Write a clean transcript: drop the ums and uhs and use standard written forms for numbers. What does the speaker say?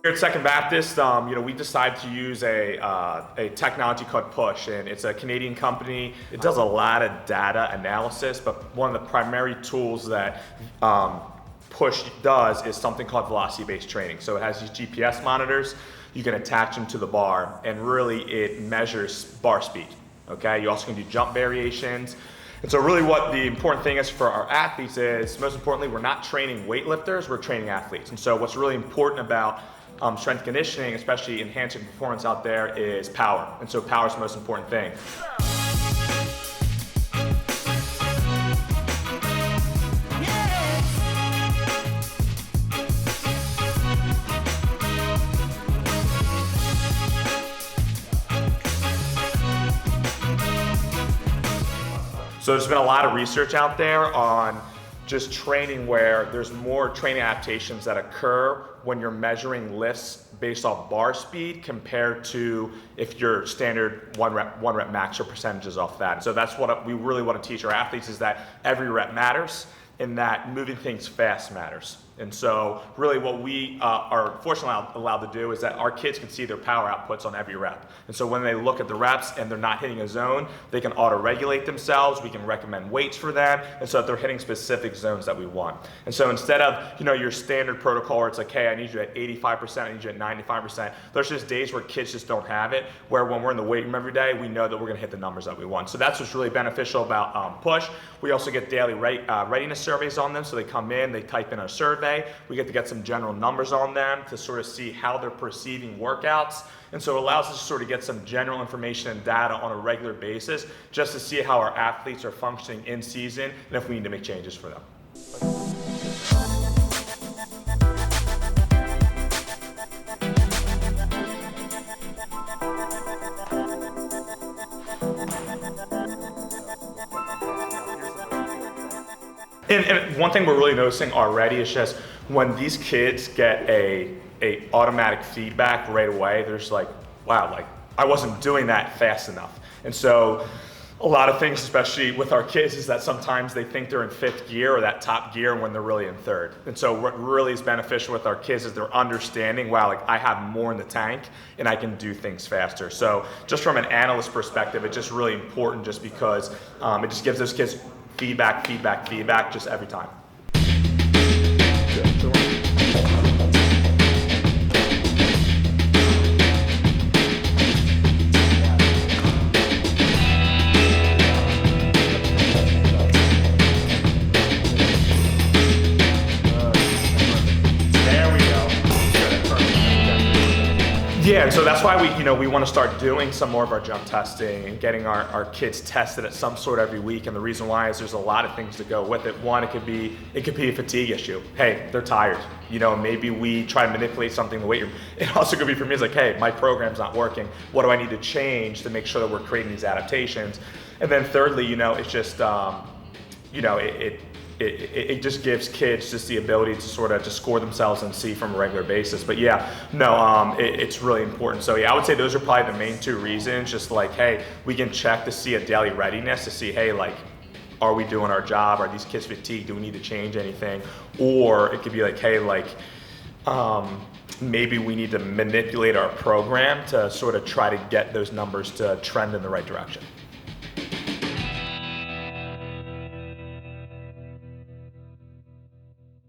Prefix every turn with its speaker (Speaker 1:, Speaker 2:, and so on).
Speaker 1: Here at Second Baptist, we decided to use a technology called Push, and it's a Canadian company. It does a lot of data analysis, but one of the primary tools that Push does is something called velocity-based training. So it has these GPS monitors. You can attach them to the bar, and really it measures bar speed. Okay, you also can do jump variations. And so really what the important thing is for our athletes is, most importantly, we're not training weightlifters, we're training athletes. And so what's really important about strength conditioning, especially enhancing performance out there, is power. And so power is the most important thing. So there's been a lot of research out there on just training where there's more training adaptations that occur when you're measuring lifts based off bar speed compared to if your standard one rep max or percentages off that. And so that's what we really want to teach our athletes, is that every rep matters and that moving things fast matters. And so really what we are fortunately allowed to do is that our kids can see their power outputs on every rep. And so when they look at the reps and they're not hitting a zone, they can auto-regulate themselves. We can recommend weights for them, and so that they're hitting specific zones that we want. And so instead of your standard protocol where it's like, hey, I need you at 85%, I need you at 95%, there's just days where kids just don't have it, where when we're in the weight room every day, we know that we're gonna hit the numbers that we want. So that's what's really beneficial about Push. We also get daily readiness surveys on them, so they come in, they type in a survey. We get to get some general numbers on them to sort of see how they're perceiving workouts. And so it allows us to sort of get some general information and data on a regular basis just to see how our athletes are functioning in season and if we need to make changes for them. And one thing we're really noticing already is just when these kids get a automatic feedback right away, they're just like, wow, like I wasn't doing that fast enough. And so a lot of things, especially with our kids, is that sometimes they think they're in fifth gear or that top gear when they're really in third. And so what really is beneficial with our kids is they're understanding, wow, like I have more in the tank and I can do things faster. So just from an analyst perspective, it's just really important just because it just gives those kids feedback just every time. Yeah, and so that's why we want to start doing some more of our jump testing and getting our kids tested at some sort every week. And the reason why is there's a lot of things to go with it. One, it could be a fatigue issue. Hey, they're tired. Maybe we try to manipulate something in the weight room. It also could be for me, it's like, hey, my program's not working. What do I need to change to make sure that we're creating these adaptations? And then thirdly, it's just it just gives kids just the ability to sort of just score themselves and see from a regular basis. But yeah, no, it's really important. So yeah, I would say those are probably the main two reasons. Just like, hey, we can check to see a daily readiness to see, hey, like, are we doing our job? Are these kids fatigued? Do we need to change anything? Or it could be like, hey, like, maybe we need to manipulate our program to sort of try to get those numbers to trend in the right direction.